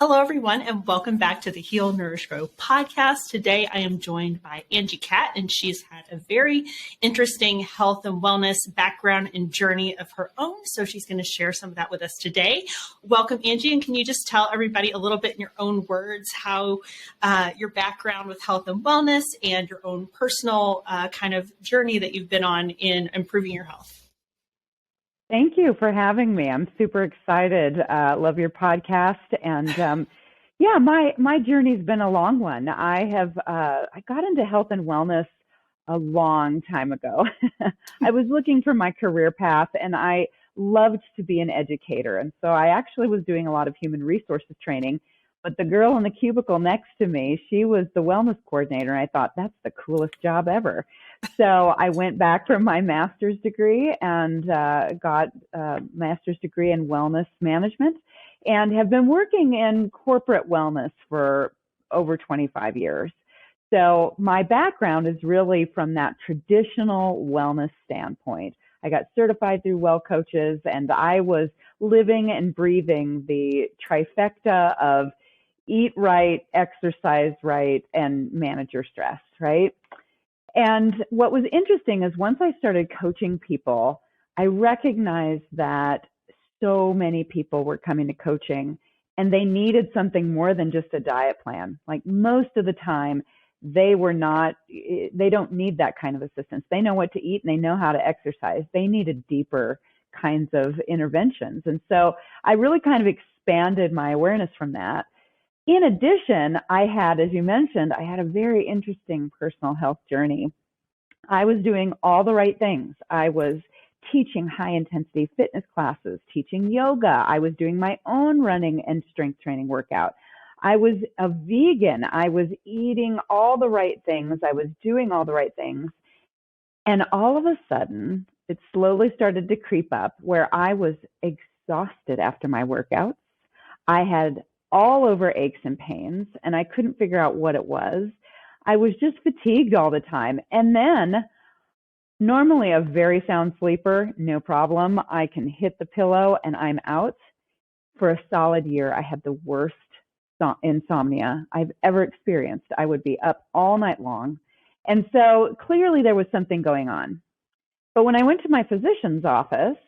Hello, everyone, and welcome back to the Heal, Nourish, Grow podcast. Today, I am joined by Anji Kat, and she's had a very interesting health and wellness background and journey of her own. So she's going to share some of that with us today. Welcome, Anji, and can you just tell everybody a little bit in your own words how your background with health and wellness and your own personal kind of journey that you've been on in improving your health? Thank you for having me. I'm super excited. Love your podcast. And my journey's been a long one. I got into health and wellness a long time ago. I was looking for my career path and I loved to be an educator. And so I actually was doing a lot of human resources training, but the girl in the cubicle next to me, she was the wellness coordinator. And I thought, that's the coolest job ever. So I went back for my master's degree and got a master's degree in wellness management and have been working in corporate wellness for over 25 years. So my background is really from that traditional wellness standpoint. I got certified through Well Coaches, and I was living and breathing the trifecta of eat right, exercise right, and manage your stress, right? And what was interesting is once I started coaching people, I recognized that so many people were coming to coaching and they needed something more than just a diet plan. Like most of the time, they don't need that kind of assistance. They know what to eat and they know how to exercise. They needed deeper kinds of interventions. And so I really kind of expanded my awareness from that. In addition, as you mentioned, I had a very interesting personal health journey. I was doing all the right things. I was teaching high-intensity fitness classes, teaching yoga. I was doing my own running and strength training workout. I was a vegan. I was eating all the right things. I was doing all the right things. And all of a sudden, it slowly started to creep up where I was exhausted after my workouts. I had all over aches and pains, and I couldn't figure out what it was. I was just fatigued all the time. And then, normally a very sound sleeper, no problem. I can hit the pillow and I'm out. For a solid year, I had the worst insomnia I've ever experienced. I would be up all night long. And so clearly there was something going on. But when I went to my physician's office,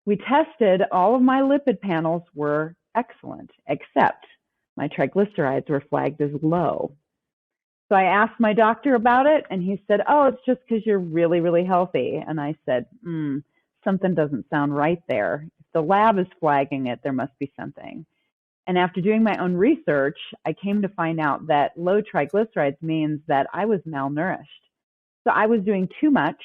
we tested, all of my lipid panels were excellent, except my triglycerides were flagged as low. So I asked my doctor about it, and he said, oh, it's just because you're really, really healthy. And I said, something doesn't sound right there. If the lab is flagging it, there must be something. And after doing my own research, I came to find out that low triglycerides means that I was malnourished. So I was doing too much,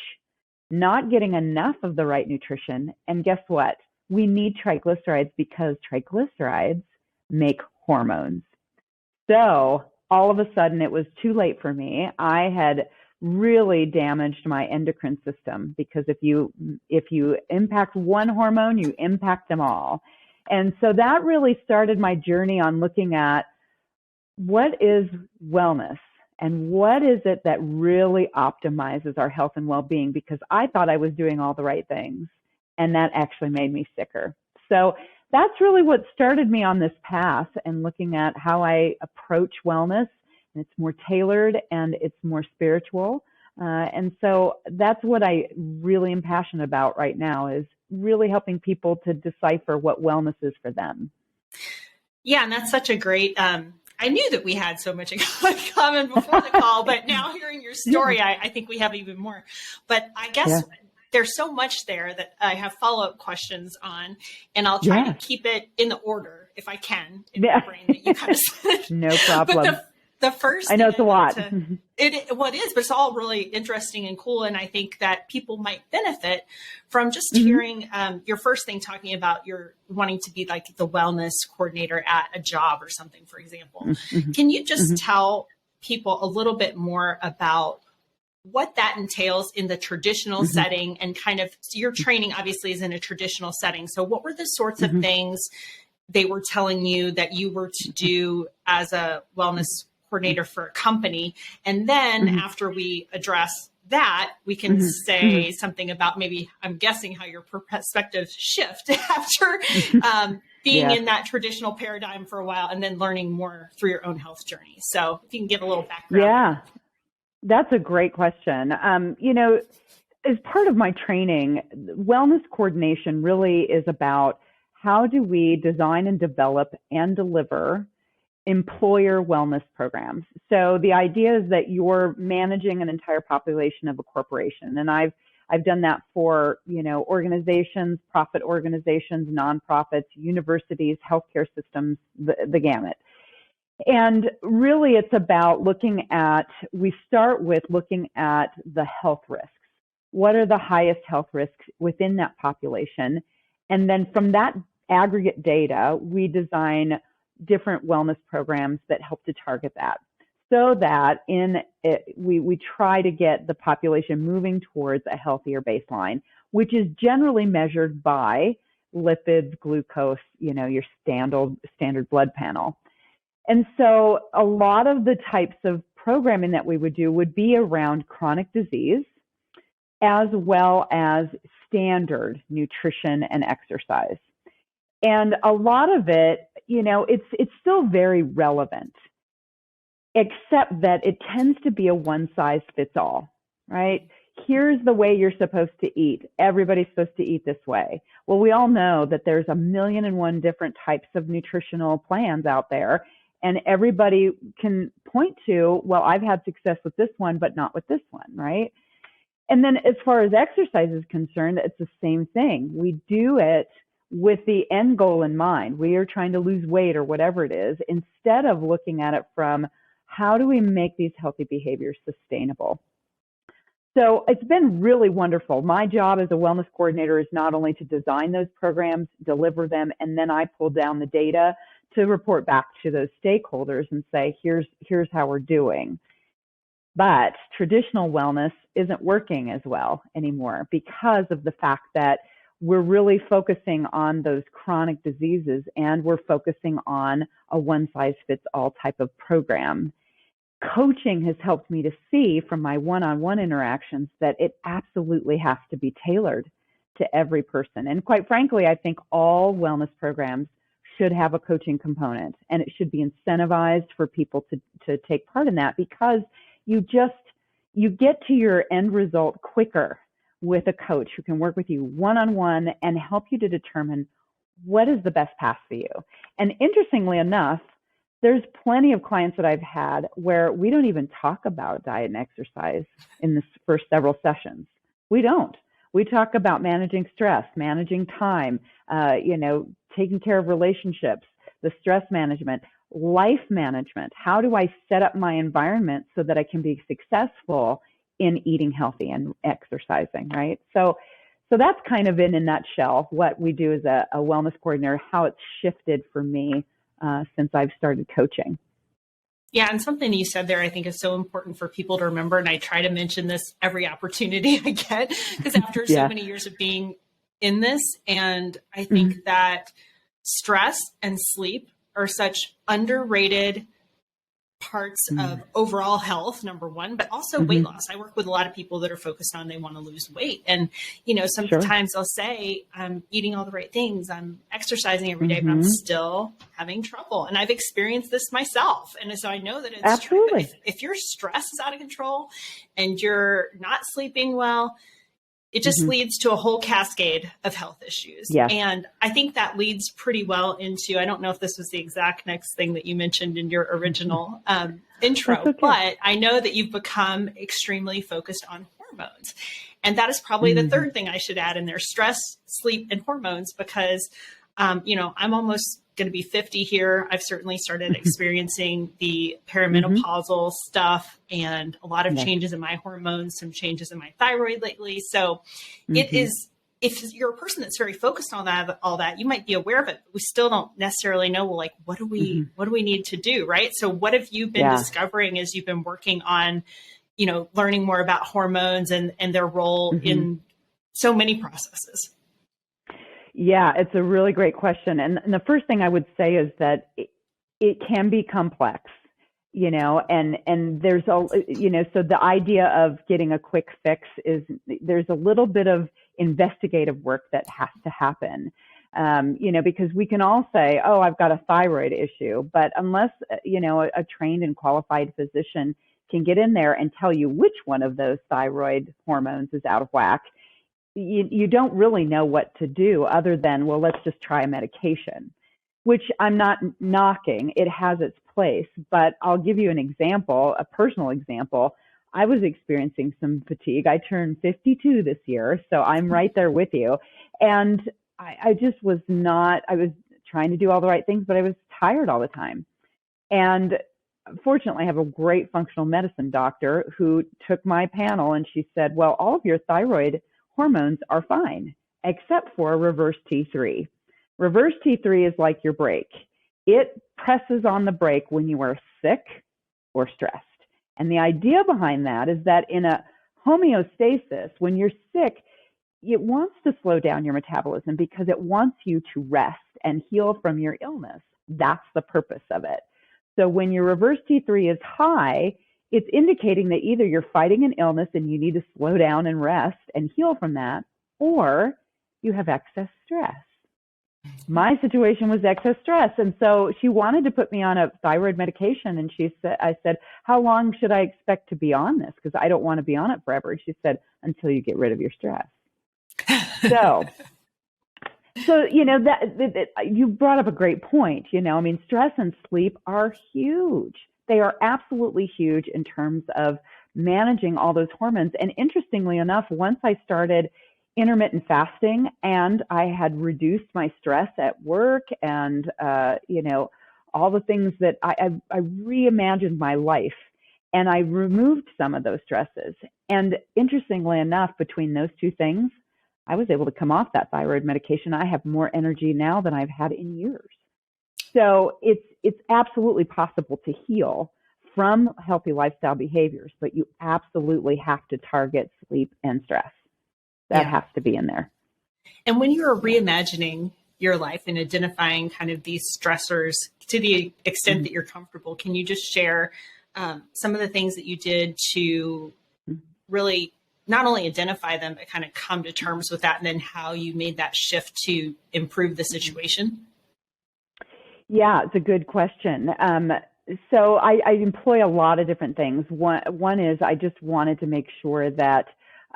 not getting enough of the right nutrition. And guess what? We need triglycerides because triglycerides make hormones. So all of a sudden it was too late for me. I had really damaged my endocrine system because if you impact one hormone, you impact them all. And so that really started my journey on looking at what is wellness and what is it that really optimizes our health and well-being, because I thought I was doing all the right things. And that actually made me sicker. So that's really what started me on this path and looking at how I approach wellness. And it's more tailored and it's more spiritual. And so that's what I really am passionate about right now, is really helping people to decipher what wellness is for them. Yeah, and that's such a great, I knew that we had so much in common before the call, but now hearing your story, I think we have even more. But I guess there's so much there that I have follow-up questions on, and I'll try to keep it in the order if I can in my brain that you kind of said. No problem. But the first I know it's a lot. It is, but it's all really interesting and cool. And I think that people might benefit from just hearing your first thing talking about your wanting to be like the wellness coordinator at a job or something, for example. Can you just tell people a little bit more about what that entails in the traditional setting, and kind of your training obviously is in a traditional setting. So what were the sorts of things they were telling you that you were to do as a wellness coordinator for a company? And then after we address that, we can say something about maybe, I'm guessing, how your perspectives shift after being in that traditional paradigm for a while and then learning more through your own health journey. So if you can give a little background. Yeah, that's a great question. As part of my training, wellness coordination really is about how do we design and develop and deliver employer wellness programs. So the idea is that you're managing an entire population of a corporation. And I've done that for, organizations, profit organizations, nonprofits, universities, healthcare systems, the gamut. And really it's about we start with looking at the health risks. What are the highest health risks within that population? And then from that aggregate data, we design different wellness programs that help to target that, so that we try to get the population moving towards a healthier baseline, which is generally measured by lipids, glucose, your standard blood panel. And so a lot of the types of programming that we would do would be around chronic disease, as well as standard nutrition and exercise. And a lot of it, it's still very relevant, except that it tends to be a one-size-fits-all, right? Here's the way you're supposed to eat. Everybody's supposed to eat this way. Well, we all know that there's 1,000,001 different types of nutritional plans out there, and everybody can point to, well, I've had success with this one, but not with this one, right? And then as far as exercise is concerned, it's the same thing. We do it with the end goal in mind. We are trying to lose weight or whatever it is, instead of looking at it from how do we make these healthy behaviors sustainable? So it's been really wonderful. My job as a wellness coordinator is not only to design those programs, deliver them, and then I pull down the data to report back to those stakeholders and say, here's how we're doing. But traditional wellness isn't working as well anymore because of the fact that we're really focusing on those chronic diseases, and we're focusing on a one-size-fits-all type of program. Coaching has helped me to see from my one-on-one interactions that it absolutely has to be tailored to every person. And quite frankly, I think all wellness programs should have a coaching component, and it should be incentivized for people to take part in that, because you get to your end result quicker with a coach who can work with you one-on-one and help you to determine what is the best path for you. And interestingly enough, there's plenty of clients that I've had where we don't even talk about diet and exercise in the first several sessions. We don't. We talk about managing stress, managing time, taking care of relationships, the stress management, life management. How do I set up my environment so that I can be successful in eating healthy and exercising, right? So that's kind of in a nutshell what we do as a wellness coordinator, how it's shifted for me since I've started coaching. Yeah, and something you said there I think is so important for people to remember, and I try to mention this every opportunity I get, because after so many years of being in this, and I think that stress and sleep are such underrated parts of overall health, number one, but also weight loss. I work with a lot of people that are focused on they want to lose weight. And, sometimes they'll say, I'm eating all the right things, I'm exercising every day, but I'm still having trouble. And I've experienced this myself. And so I know that it's true. But if your stress is out of control and you're not sleeping well, it just leads to a whole cascade of health issues. Yeah. And I think that leads pretty well into, I don't know if this was the exact next thing that you mentioned in your original intro, but I know that you've become extremely focused on hormones. And that is probably the third thing I should add in there: stress, sleep, and hormones, because, I'm almost going to be 50 here. I've certainly started experiencing the perimenopausal stuff and a lot of changes in my hormones, some changes in my thyroid lately. So it is, if you're a person that's very focused on all that, you might be aware of it, but we still don't necessarily know, well, like, what do we need to do? Right. So what have you been discovering as you've been working on, learning more about hormones and their role in so many processes? Yeah, it's a really great question. And the first thing I would say is that it can be complex, and there's so the idea of getting a quick fix is there's a little bit of investigative work that has to happen. because we can all say, oh, I've got a thyroid issue, but unless, a trained and qualified physician can get in there and tell you which one of those thyroid hormones is out of whack, you don't really know what to do other than, well, let's just try a medication, which I'm not knocking. It has its place, but I'll give you an example, a personal example. I was experiencing some fatigue. I turned 52 this year, so I'm right there with you. And I just was not, I was trying to do all the right things, but I was tired all the time. And fortunately, I have a great functional medicine doctor who took my panel, and she said, well, all of your thyroid hormones are fine, except for reverse T3. Reverse T3 is like your brake. It presses on the brake when you are sick or stressed. And the idea behind that is that in a homeostasis, when you're sick, it wants to slow down your metabolism because it wants you to rest and heal from your illness. That's the purpose of it. So when your reverse T3 is high, it's indicating that either you're fighting an illness and you need to slow down and rest and heal from that, or you have excess stress. My situation was excess stress. And so she wanted to put me on a thyroid medication. And I said, how long should I expect to be on this? Because I don't want to be on it forever. And she said, until you get rid of your stress. So that you brought up a great point. Stress and sleep are huge. They are absolutely huge in terms of managing all those hormones. And interestingly enough, once I started intermittent fasting and I had reduced my stress at work and, all the things that I reimagined my life and I removed some of those stresses. And interestingly enough, between those two things, I was able to come off that thyroid medication. I have more energy now than I've had in years. So it's absolutely possible to heal from healthy lifestyle behaviors, but you absolutely have to target sleep and stress. That has to be in there. And when you're reimagining your life and identifying kind of these stressors to the extent that you're comfortable, can you just share some of the things that you did to really not only identify them, but kind of come to terms with that, and then how you made that shift to improve the situation? Yeah, it's a good question. So I employ a lot of different things. One is I just wanted to make sure that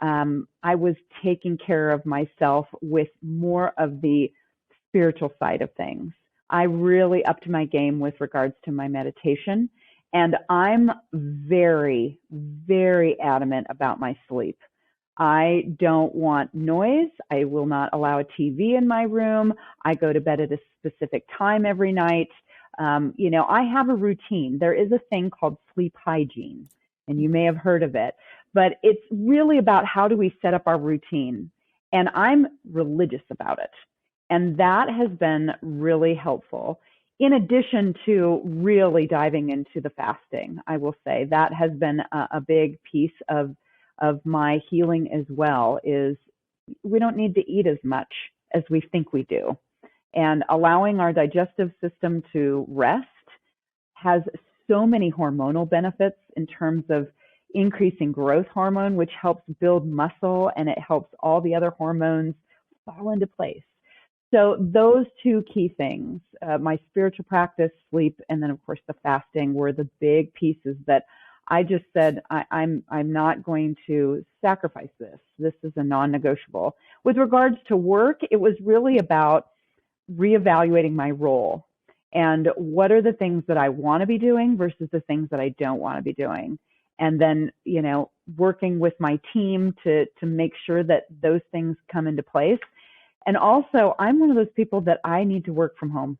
I was taking care of myself with more of the spiritual side of things. I really upped my game with regards to my meditation, and I'm very, very adamant about my sleep. I don't want noise. I will not allow a TV in my room. I go to bed at a specific time every night. I have a routine. There is a thing called sleep hygiene, and you may have heard of it, but it's really about how do we set up our routine. And I'm religious about it. And that has been really helpful. In addition to really diving into the fasting, I will say that has been a big piece of my healing as well, is we don't need to eat as much as we think we do. And allowing our digestive system to rest has so many hormonal benefits in terms of increasing growth hormone, which helps build muscle, and it helps all the other hormones fall into place. So those two key things, my spiritual practice, sleep, and then of course the fasting, were the big pieces that I just said, I'm not going to sacrifice this. This is a non-negotiable. With regards to work, it was really about reevaluating my role and what are the things that I want to be doing versus the things that I don't want to be doing. And then, working with my team to make sure that those things come into place. And also, I'm one of those people that I need to work from home.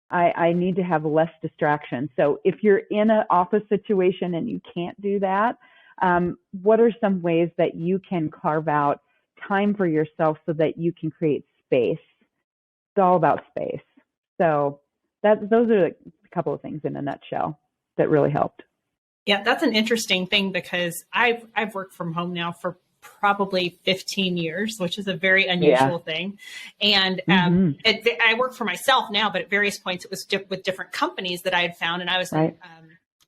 I need to have less distraction. So if you're in an office situation and you can't do that, what are some ways that you can carve out time for yourself so that you can create space? It's all about space. So those are a couple of things in a nutshell that really helped. Yeah, that's an interesting thing because I've worked from home now for probably 15 years, which is a very unusual thing. And I work for myself now, but at various points it was with different companies that I had found. And I was like,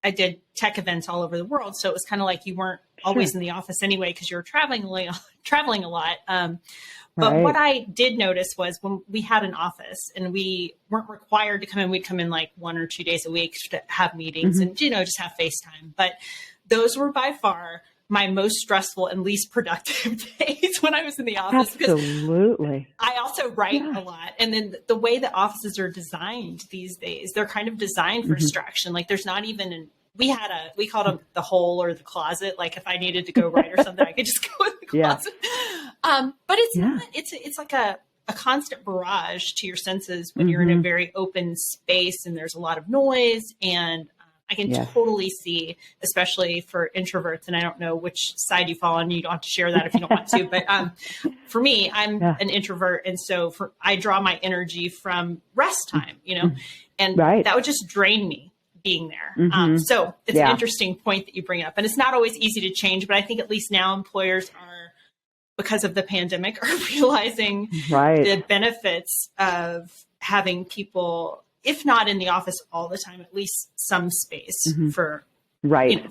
I did tech events all over the world. So it was kind of like you weren't always in the office anyway, because you were traveling a lot. But what I did notice was when we had an office and we weren't required to come in, we'd come in like 1 or 2 days a week to have meetings and, just have FaceTime. But those were by far my most stressful and least productive days when I was in the office. Absolutely. I also write a lot. And then the way that offices are designed these days, they're kind of designed for distraction. Like there's not even we called them the hole or the closet. Like if I needed to go write or something, I could just go in the closet. But it's not, it's like a constant barrage to your senses when you're in a very open space and there's a lot of noise. And I can totally see, especially for introverts, and I don't know which side you fall on. You don't have to share that if you don't want to. But for me, I'm an introvert. And so I draw my energy from rest time, and that would just drain me being there. So it's an interesting point that you bring up. And it's not always easy to change, but I think at least now employers are, because of the pandemic, are realizing the benefits of having people, if not in the office all the time, at least some space for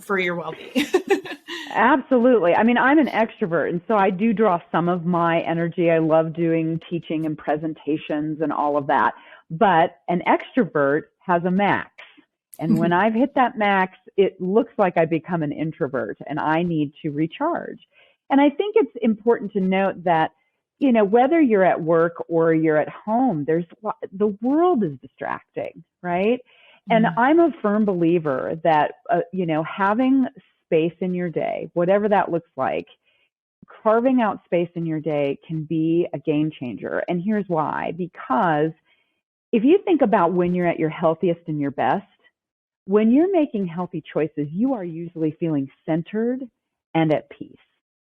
for your well-being. Absolutely. I mean, I'm an extrovert, and so I do draw some of my energy. I love doing teaching and presentations and all of that. But an extrovert has a max. And when I've hit that max, it looks like I become an introvert and I need to recharge. And I think it's important to note that, whether you're at work or you're at home, the world is distracting, right? And I'm a firm believer that, having space in your day, whatever that looks like, carving out space in your day can be a game changer. And here's why. Because if you think about when you're at your healthiest and your best, when you're making healthy choices, you are usually feeling centered and at peace,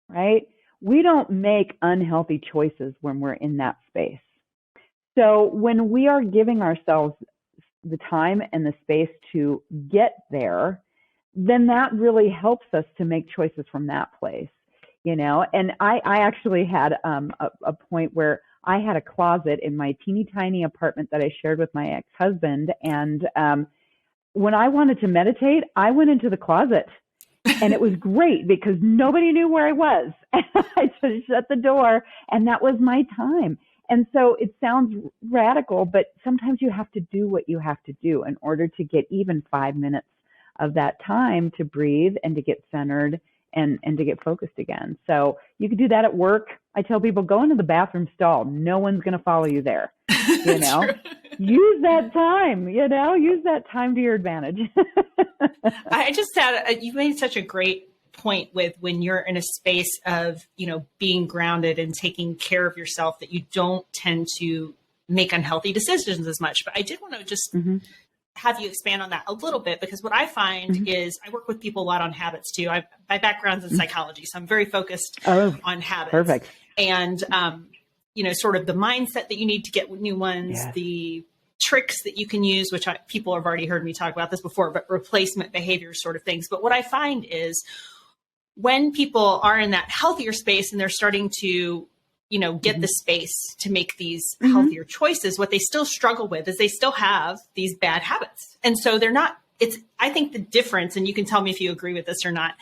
right? We don't make unhealthy choices when we're in that space. So when we are giving ourselves the time and the space to get there, then that really helps us to make choices from that place, And I actually had a point where I had a closet in my teeny tiny apartment that I shared with my ex-husband. And when I wanted to meditate, I went into the closet. And it was great because nobody knew where I was. I just shut the door, and that was my time. And so it sounds radical, but sometimes you have to do what you have to do in order to get even 5 minutes of that time to breathe and to get centered and to get focused again. So you could do that at work. I tell people, go into the bathroom stall. No one's going to follow you there. Use that time, use that time to your advantage. I just had, you made such a great point with when you're in a space of, being grounded and taking care of yourself, that you don't tend to make unhealthy decisions as much. But I did want to just have you expand on that a little bit, because what I find is I work with people a lot on habits too. My background's in psychology, so I'm very focused on habits. Perfect. And, sort of the mindset that you need to get new ones, the tricks that you can use, which people have already heard me talk about this before, but replacement behavior sort of things. But what I find is when people are in that healthier space and they're starting to, get the space to make these healthier choices, what they still struggle with is they still have these bad habits. And so I think the difference, and you can tell me if you agree with this or not,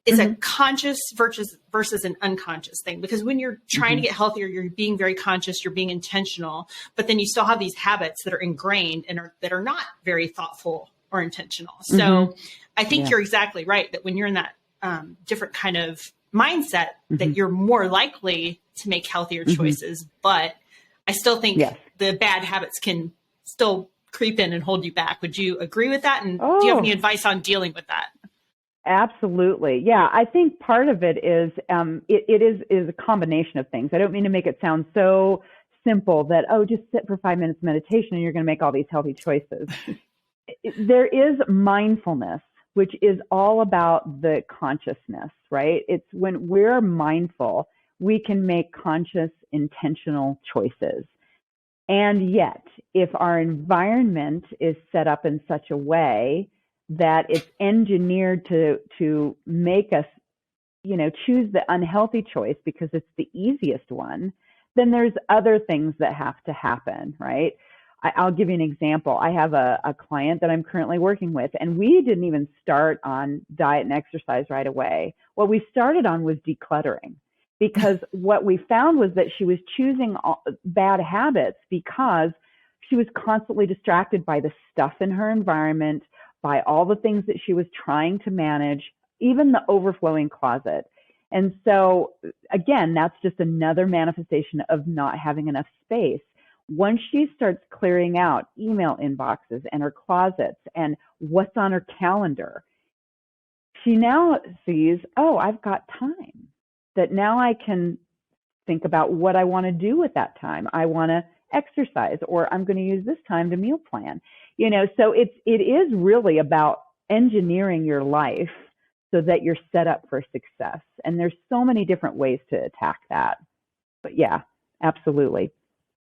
is a conscious versus an unconscious thing. Because when you're trying to get healthier, you're being very conscious, you're being intentional, but then you still have these habits that are ingrained and that are not very thoughtful or intentional. So I think you're exactly right that when you're in that different kind of mindset, that you're more likely to make healthier choices. But I still think the bad habits can still creep in and hold you back. Would you agree with that? And do you have any advice on dealing with that? Absolutely. Yeah, I think part of it is it is a combination of things. I don't mean to make it sound so simple that, just sit for 5 minutes meditation and you're going to make all these healthy choices. There is mindfulness, which is all about the consciousness, right? It's when we're mindful, we can make conscious, intentional choices. And yet, if our environment is set up in such a way that it's engineered to make us, choose the unhealthy choice because it's the easiest one, then there's other things that have to happen, right? I'll give you an example. I have a client that I'm currently working with, and we didn't even start on diet and exercise right away. What we started on was decluttering, because what we found was that she was choosing bad habits because she was constantly distracted by the stuff in her environment, by all the things that she was trying to manage, even the overflowing closet. And so, again, that's just another manifestation of not having enough space. Once she starts clearing out email inboxes and her closets and what's on her calendar, she now sees, oh, I've got time, that now I can think about what I want to do with that time. I want to exercise, or I'm going to use this time to meal plan. So it is really about engineering your life so that you're set up for success. And there's so many different ways to attack that. But yeah, absolutely.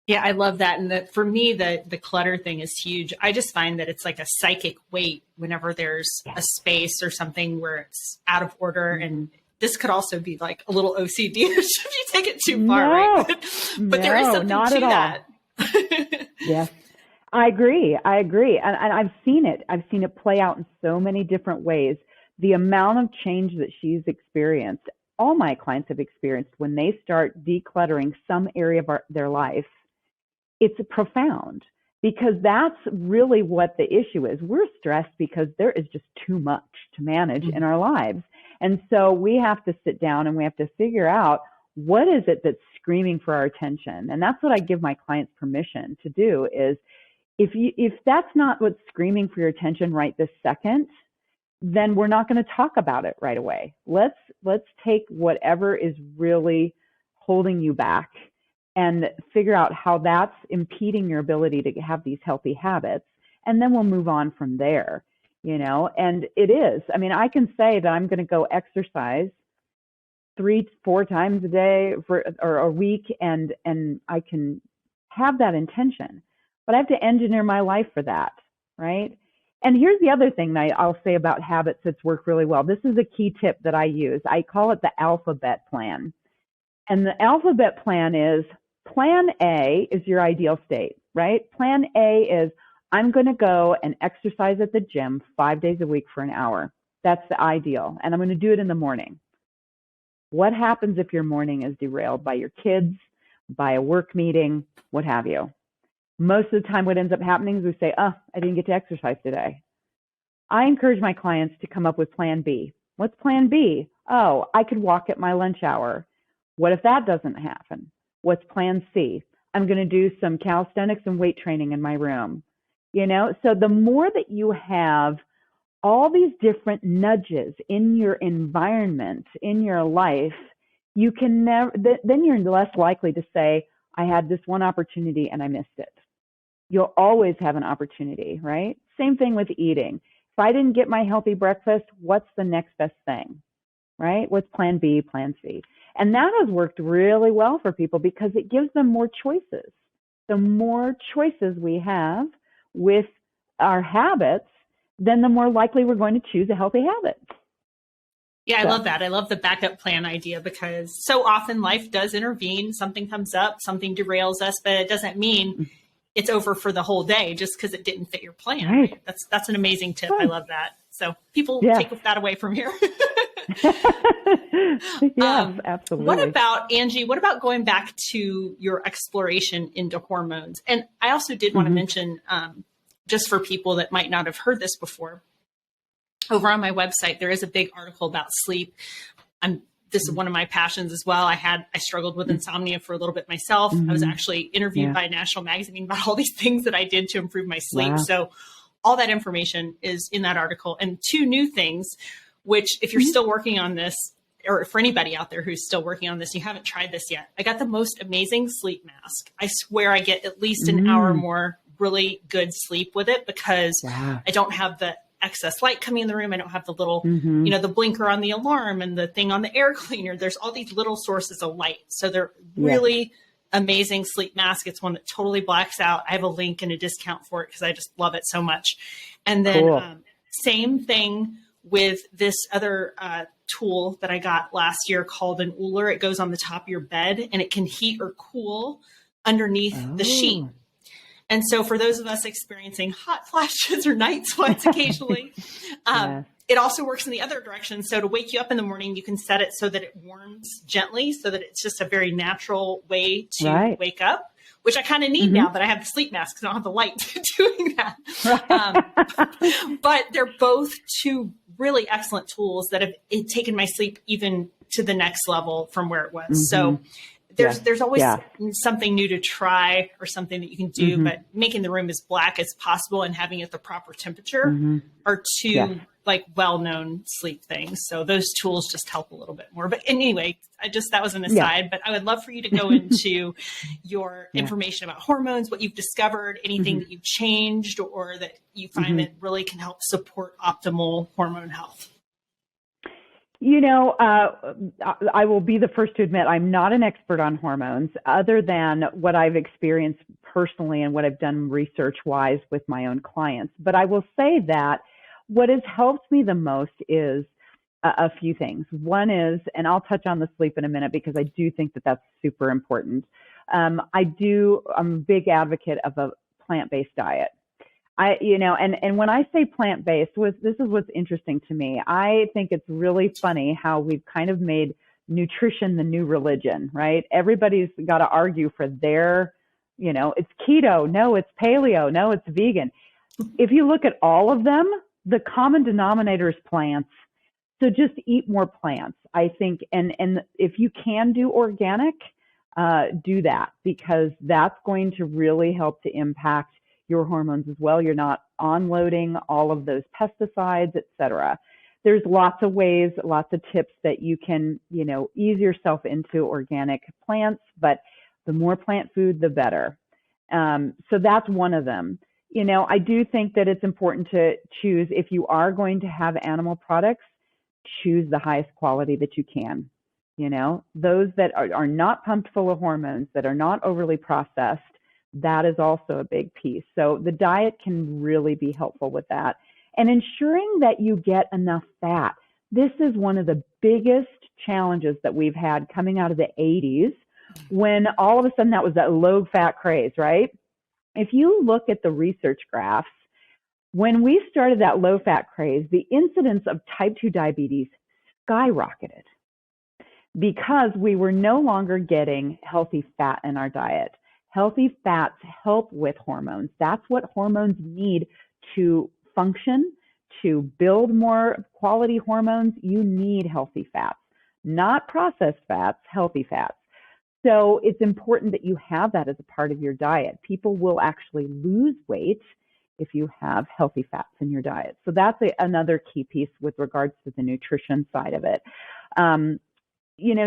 Yeah, I love that. And for me, the clutter thing is huge. I just find that it's like a psychic weight whenever there's a space or something where it's out of order. And this could also be like a little OCD if you take it too far, right? But there is something to that. Yes, I agree. And I've seen it. I've seen it play out in so many different ways. The amount of change that she's experienced, all my clients have experienced when they start decluttering some area of their life, it's profound, because that's really what the issue is. We're stressed because there is just too much to manage in our lives. And so we have to sit down and we have to figure out, what is it that's screaming for our attention? And that's what I give my clients permission to do, is if that's not what's screaming for your attention right this second, then we're not going to talk about it right away. Let's take whatever is really holding you back and figure out how that's impeding your ability to have these healthy habits. And then we'll move on from there, and it is. I mean, I can say that I'm going to go exercise 3-4 times a day or a week, and I can have that intention, but I have to engineer my life for that, right? And here's the other thing that I'll say about habits that's worked really well. This is a key tip that I use. I call it the alphabet plan. And the alphabet plan is, plan A is your ideal state, right? Plan A is, I'm going to go and exercise at the gym 5 days a week for an hour. That's the ideal. And I'm going to do it in the morning. What happens if your morning is derailed by your kids, by a work meeting, what have you? Most of the time, what ends up happening is we say, I didn't get to exercise today. I encourage my clients to come up with plan B. What's plan B? Oh, I could walk at my lunch hour. What if that doesn't happen? What's plan C? I'm going to do some calisthenics and weight training in my room. So the more that you have all these different nudges in your environment, in your life, you can never, then you're less likely to say, I had this one opportunity and I missed it. You'll always have an opportunity, right? Same thing with eating. If I didn't get my healthy breakfast, what's the next best thing, right? What's plan B, plan C? And that has worked really well for people because it gives them more choices. The more choices we have with our habits, then the more likely we're going to choose a healthy habit. Yeah, I love that. I love the backup plan idea, because so often life does intervene. Something comes up, something derails us, but it doesn't mean it's over for the whole day just because it didn't fit your plan. Right. That's an amazing tip. I love that. So people take that away from here. Yes, absolutely. What about, Anji, what about going back to your exploration into hormones? And I also did want to mention, just for people that might not have heard this before, over on my website, there is a big article about sleep. This is one of my passions as well. I struggled with insomnia for a little bit myself. I was actually interviewed by a national magazine about all these things that I did to improve my sleep. Wow. So all that information is in that article. And 2 new things, which if you're still working on this, or for anybody out there who's still working on this, you haven't tried this yet, I got the most amazing sleep mask. I swear I get at least an hour more really good sleep with it, because I don't have the excess light coming in the room. I don't have the little, the blinker on the alarm and the thing on the air cleaner. There's all these little sources of light. So they're really amazing sleep mask. It's one that totally blacks out. I have a link and a discount for it because I just love it so much. And then same thing with this other tool that I got last year called an OOler. It goes on the top of your bed and it can heat or cool underneath the sheet. And so for those of us experiencing hot flashes or night sweats occasionally, it also works in the other direction. So to wake you up in the morning, you can set it so that it warms gently, so that it's just a very natural way to wake up, which I kind of need now that I have the sleep mask because I don't have the light doing that. But they're both two really excellent tools that have taken my sleep even to the next level from where it was. So there's always something new to try or something that you can do, but making the room as black as possible and having it the proper temperature are two like well-known sleep things. So those tools just help a little bit more. But anyway, that was an aside, but I would love for you to go into your information about hormones, what you've discovered, anything that you've changed or that you find that really can help support optimal hormone health. You know, I will be the first to admit I'm not an expert on hormones other than what I've experienced personally and what I've done research-wise with my own clients. But I will say that what has helped me the most is a few things. One is, and I'll touch on the sleep in a minute because I do think that that's super important. I'm a big advocate of a plant-based diet. And when I say plant-based, this is what's interesting to me. I think it's really funny how we've kind of made nutrition the new religion, right? Everybody's got to argue for their, it's keto, no, it's paleo, no, it's vegan. If you look at all of them, the common denominator is plants. So just eat more plants, I think. And if you can do organic, do that because that's going to really help to impact your hormones as well. You're not onloading all of those pesticides, et cetera. There's lots of ways, lots of tips that you can, ease yourself into organic plants, but the more plant food, the better. So that's one of them. I do think that it's important to choose, if you are going to have animal products, choose the highest quality that you can. Those that are not pumped full of hormones, that are not overly processed, that is also a big piece. So the diet can really be helpful with that. And ensuring that you get enough fat. This is one of the biggest challenges that we've had coming out of the 80s when all of a sudden that was that low fat craze, right? If you look at the research graphs, when we started that low fat craze, the incidence of type 2 diabetes skyrocketed because we were no longer getting healthy fat in our diet. Healthy fats help with hormones. That's what hormones need to function, to build more quality hormones. You need healthy fats, not processed fats, healthy fats. So it's important that you have that as a part of your diet. People will actually lose weight if you have healthy fats in your diet. So that's another key piece with regards to the nutrition side of it.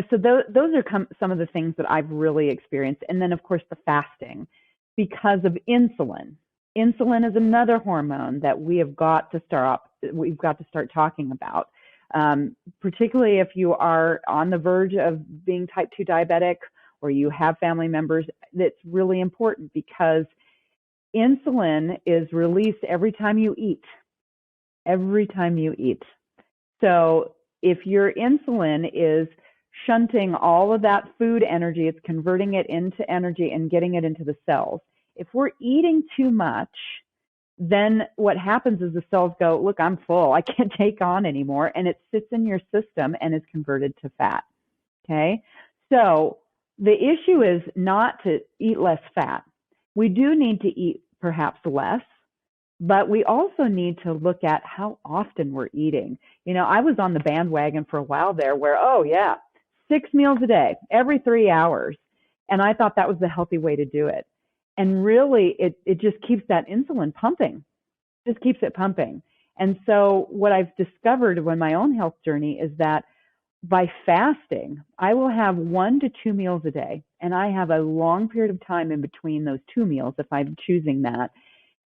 So those are some of the things that I've really experienced. And then, of course, the fasting because of insulin. Insulin is another hormone that we've got to start talking about, particularly if you are on the verge of being type 2 diabetic or you have family members. That's really important because insulin is released every time you eat. So if your insulin is shunting all of that food energy, it's converting it into energy and getting it into the cells. If we're eating too much, then what happens is the cells go, look, I'm full. I can't take on anymore. And it sits in your system and is converted to fat. Okay. So the issue is not to eat less fat. We do need to eat perhaps less, but we also need to look at how often we're eating. I was on the bandwagon for a while there where, 6 meals a day, every 3 hours. And I thought that was the healthy way to do it. And really, it just keeps that insulin pumping, just keeps it pumping. And so what I've discovered with my own health journey is that by fasting, I will have 1 to 2 meals a day. And I have a long period of time in between those 2 meals if I'm choosing that.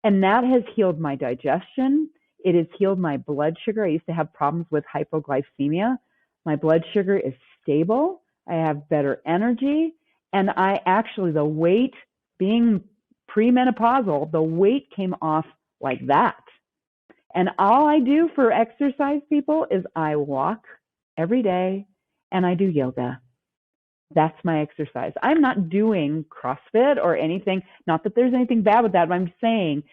And that has healed my digestion. It has healed my blood sugar. I used to have problems with hypoglycemia. My blood sugar is stable. I have better energy. And the weight, being premenopausal, the weight came off like that. And all I do for exercise, people, is I walk every day and I do yoga. That's my exercise. I'm not doing CrossFit or anything. Not that there's anything bad with that, but I'm saying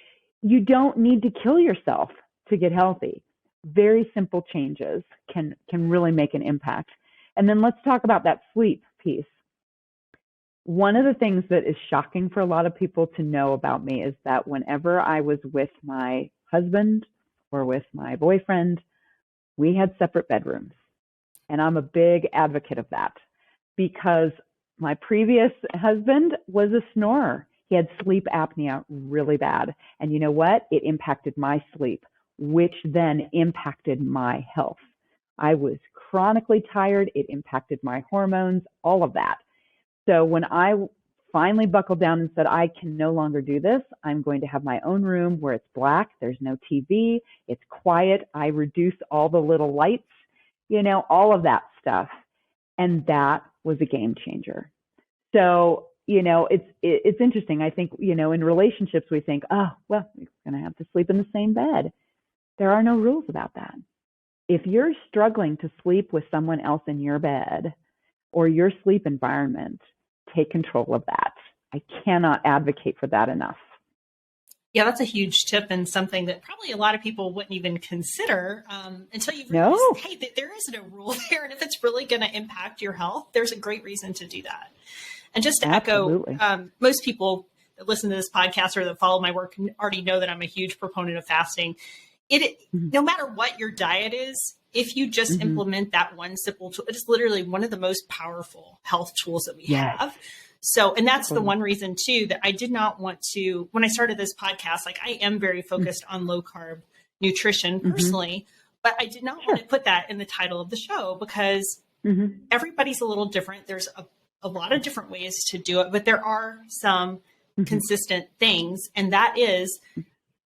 you don't need to kill yourself to get healthy. Very simple changes can really make an impact. And then let's talk about that sleep piece. One of the things that is shocking for a lot of people to know about me is that whenever I was with my husband or with my boyfriend, we had separate bedrooms. And I'm a big advocate of that because my previous husband was a snorer. He had sleep apnea really bad. And you know what? It impacted my sleep, which then impacted my health. I was chronically tired. It impacted my hormones, all of that. So when I finally buckled down and said, I can no longer do this, I'm going to have my own room where it's black, there's no TV, it's quiet, I reduce all the little lights, all of that stuff. And that was a game changer. So, it's interesting. I think, in relationships, we think, oh, well, you're going to have to sleep in the same bed. There are no rules about that. If you're struggling to sleep with someone else in your bed or your sleep environment, take control of that. I cannot advocate for that enough. Yeah, that's a huge tip and something that probably a lot of people wouldn't even consider until you realize, hey, there isn't a rule there. And if it's really going to impact your health, there's a great reason to do that. And just to echo, most people that listen to this podcast or that follow my work already know that I'm a huge proponent of fasting. No matter what your diet is, if you just implement that one simple tool, it is literally one of the most powerful health tools that we have. So, and that's the one reason too, that I did not want to, when I started this podcast, like I am very focused on low carb nutrition personally, but I did not want to put that in the title of the show because everybody's a little different. There's a lot of different ways to do it, but there are some consistent things. And that is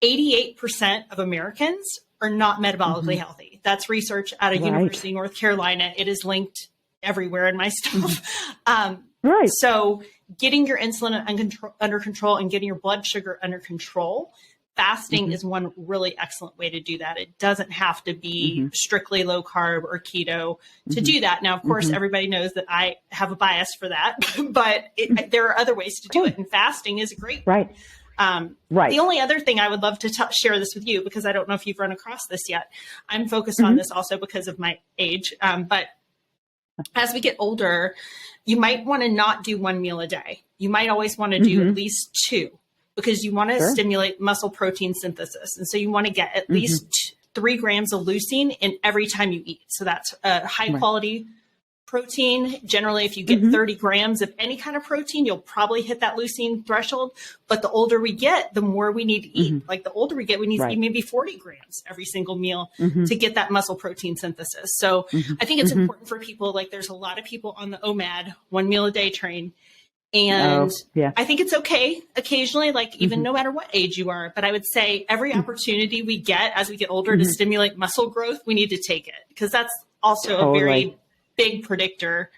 88% of Americans are not metabolically healthy. That's research out of University of North Carolina. It is linked everywhere in my stuff. So getting your insulin under control and getting your blood sugar under control, fasting is one really excellent way to do that. It doesn't have to be strictly low carb or keto to do that. Now, of course, everybody knows that I have a bias for that, but there are other ways to do it. And fasting is a great The only other thing I would love to share this with you, because I don't know if you've run across this yet. I'm focused on this also because of my age. But as we get older, you might want to not do one meal a day. You might always want to do at least two because you want to stimulate muscle protein synthesis. And so you want to get at least 3 grams of leucine in every time you eat. So that's a high quality protein. Generally, if you get 30 grams of any kind of protein, you'll probably hit that leucine threshold. But the older we get, the more we need to eat. Like the older we get, we need to eat maybe 40 grams every single meal to get that muscle protein synthesis. So I think it's important for people, like there's a lot of people on the OMAD, 1 meal a day train. And I think it's okay occasionally, like even no matter what age you are. But I would say every opportunity we get as we get older to stimulate muscle growth, we need to take it because that's also a very big predictor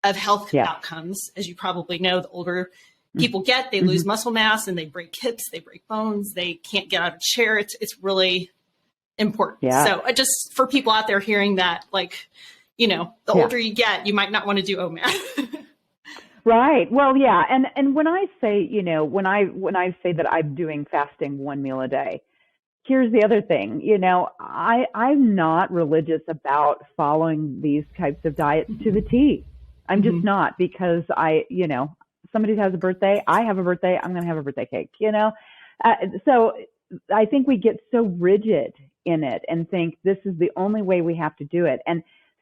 of health outcomes. As you probably know, the older people get, they lose muscle mass and they break hips, they break bones, they can't get out of a chair. It's really important. So just for people out there hearing that, like, the older you get, you might not want to do OMAD. Right. Well, yeah. And when I say, when I say that I'm doing fasting 1 meal a day, here's the other thing, I'm not religious about following these types of diets to the T. I'm just not because somebody has a birthday, I have a birthday, I'm going to have a birthday cake, So I think we get so rigid in it and think this is the only way we have to do it. And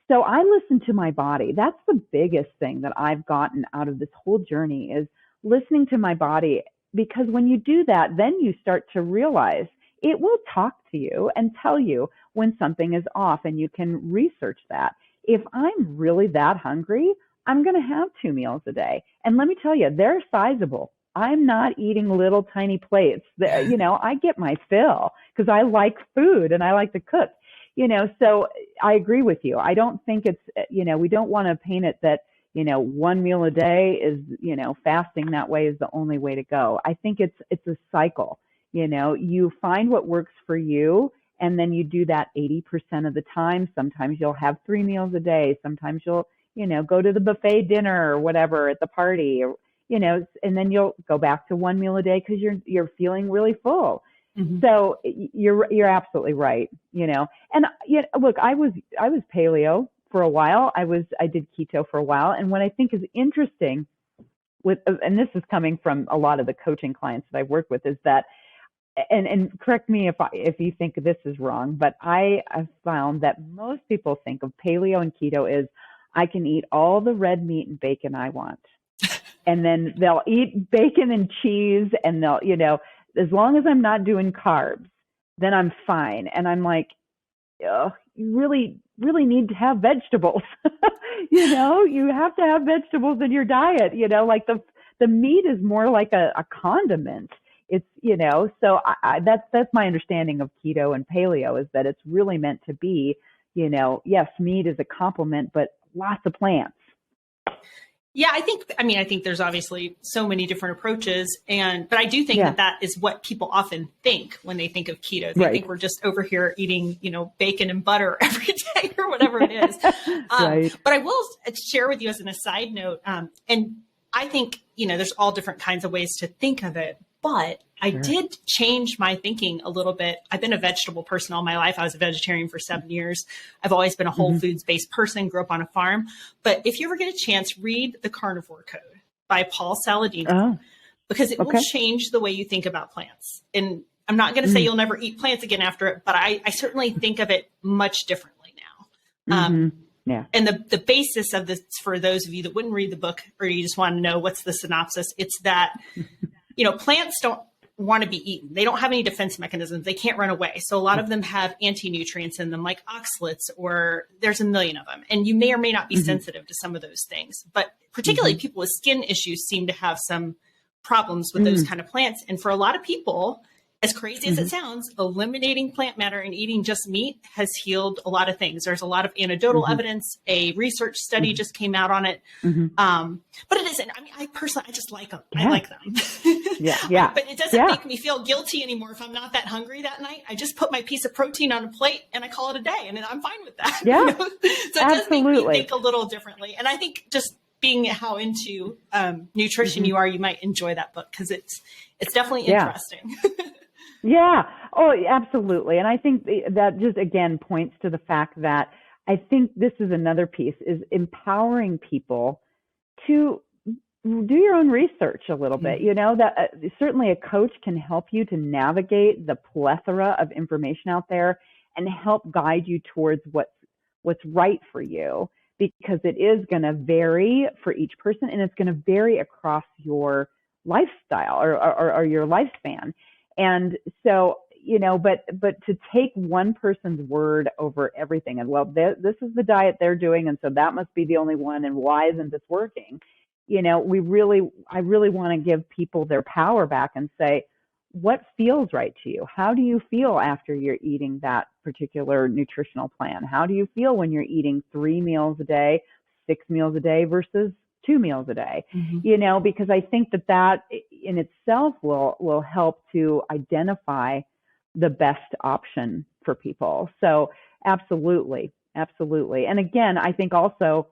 so I listen to my body. That's the biggest thing that I've gotten out of this whole journey is listening to my body, because when you do that, then you start to realize it will talk to you and tell you when something is off, and you can research that. If I'm really that hungry, I'm going to have 2 meals a day. And let me tell you, they're sizable. I'm not eating little tiny plates. I get my fill because I like food and I like to cook. So I agree with you. I don't think it's, we don't want to paint it that, 1 meal a day is, fasting that way is the only way to go. I think it's a cycle. You find what works for you, and then you do that 80% of the time. Sometimes you'll have 3 meals a day. Sometimes you'll, go to the buffet dinner or whatever at the party, or, and then you'll go back to one meal a day because you're feeling really full. Mm-hmm. So you're absolutely right, and look, I was paleo for a while. I did keto for a while. And what I think is interesting and this is coming from a lot of the coaching clients that I've worked with, is that, and correct me if you think this is wrong, but I have found that most people think of paleo and keto as I can eat all the red meat and bacon I want. And then they'll eat bacon and cheese, and they'll, as long as I'm not doing carbs, then I'm fine. And I'm like, oh, you really need to have vegetables. You have to have vegetables in your diet, like the meat is more like a condiment. It's, so that's my understanding of keto and paleo, is that it's really meant to be, yes, meat is a complement, but lots of plants. Yeah, I think there's obviously so many different approaches, but I do think that is what people often think when they think of keto. They think we're just over here eating, bacon and butter every day or whatever it is. But I will share with you as an aside note, and I think, there's all different kinds of ways to think of it, but I did change my thinking a little bit. I've been a vegetable person all my life. I was a vegetarian for 7 years. I've always been a whole foods based person, grew up on a farm. But if you ever get a chance, read The Carnivore Code by Paul Saladino, because it will change the way you think about plants. And I'm not going to say you'll never eat plants again after it, but I certainly think of it much differently now. And the basis of this, for those of you that wouldn't read the book, or you just want to know what's the synopsis, it's that, plants don't want to be eaten. They don't have any defense mechanisms. They can't run away. So a lot of them have anti-nutrients in them, like oxalates, or there's a million of them. And you may or may not be sensitive to some of those things, but particularly people with skin issues seem to have some problems with those kind of plants. And for a lot of people, as crazy as it sounds, eliminating plant matter and eating just meat has healed a lot of things. There's a lot of anecdotal evidence. A research study just came out on it. But it isn't. I mean, I just like them. I like them. But it doesn't make me feel guilty anymore if I'm not that hungry that night. I just put my piece of protein on a plate and I call it a day, and I'm fine with that. Yeah, So it does make me think a little differently. And I think just being how into nutrition you are, you might enjoy that book, because it's definitely interesting. Yeah. Oh, absolutely. And I think that just, again, points to the fact that I think this is another piece, is empowering people to do your own research a little bit. That certainly a coach can help you to navigate the plethora of information out there and help guide you towards what's right for you, because it is going to vary for each person, and it's going to vary across your lifestyle or your lifespan. And so, but to take one person's word over everything, and this is the diet they're doing, and so that must be the only one, and why isn't this working? I really want to give people their power back and say, what feels right to you? How do you feel after you're eating that particular nutritional plan? How do you feel when you're eating 3 meals a day, 6 meals a day versus 2 meals a day? Because I think that in itself will help to identify the best option for people. So absolutely. And again, I think also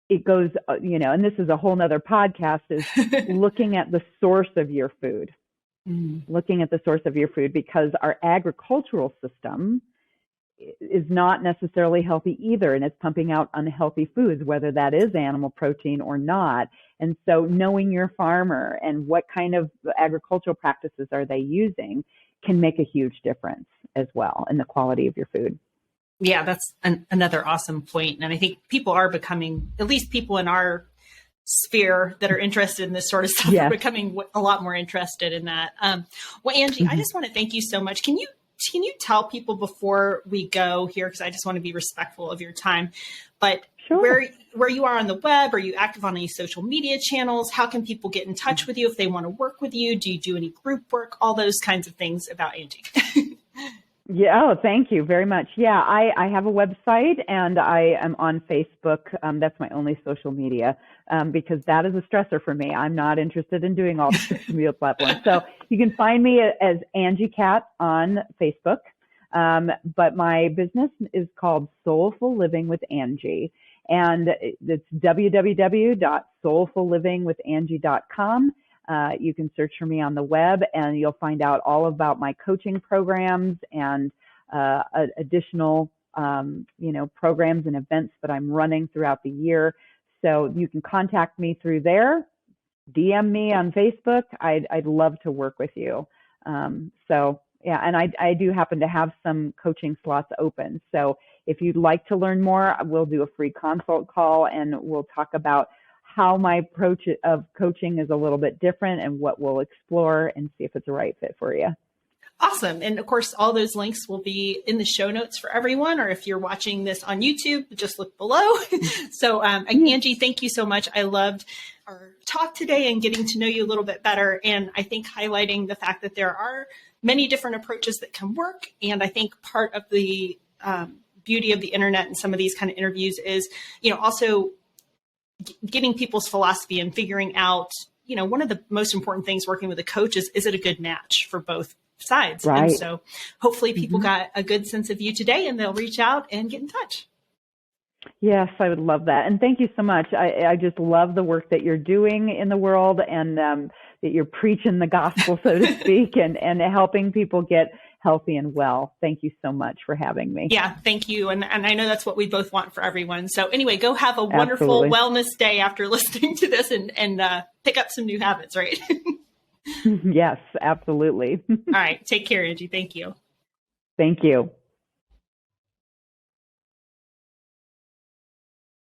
it goes, and this is a whole nother podcast, is looking at the source of your food. Looking at the source of your food, because our agricultural system is not necessarily healthy either, and it's pumping out unhealthy foods, whether that is animal protein or not. And so knowing your farmer and what kind of agricultural practices are they using can make a huge difference as well in the quality of your food. Yeah, that's another awesome point. And I think people are becoming, at least people in our sphere that are interested in this sort of stuff, are becoming a lot more interested in that. Well, Anji, I just want to thank you so much. Can you tell people before we go here, because I just want to be respectful of your time, but where you are on the web? Are you active on any social media channels? How can people get in touch with you if they want to work with you? Do you do any group work? All those kinds of things about Anji. Yeah. Oh, thank you very much. Yeah, I have a website, and I am on Facebook. That's my only social media, because that is a stressor for me. I'm not interested in doing all the social media platforms. So you can find me as Anji Kat on Facebook. But my business is called Soulful Living with Anji. And it's www.soulfullivingwithangie.com. You can search for me on the web, and you'll find out all about my coaching programs and additional programs and events that I'm running throughout the year. So you can contact me through there, DM me on Facebook. I'd love to work with you. Yeah, and I do happen to have some coaching slots open. So if you'd like to learn more, we'll do a free consult call, and we'll talk about how my approach of coaching is a little bit different and what we'll explore and see if it's a right fit for you. Awesome. And of course, all those links will be in the show notes for everyone, or if you're watching this on YouTube, just look below. So Angie, thank you so much. I loved our talk today and getting to know you a little bit better. And I think highlighting the fact that there are many different approaches that can work. And I think part of the beauty of the internet and some of these kind of interviews is, also getting people's philosophy and figuring out, one of the most important things working with a coach is it a good match for both sides? Right. And so hopefully people got a good sense of you today, and they'll reach out and get in touch. Yes, I would love that. And thank you so much. I just love the work that you're doing in the world, and that you're preaching the gospel, so to speak, and helping people get healthy and well. Thank you so much for having me. Yeah, thank you. And I know that's what we both want for everyone. So anyway, go have a wonderful wellness day after listening to this, and pick up some new habits, right? Yes, absolutely. All right. Take care, Angie. Thank you. Thank you.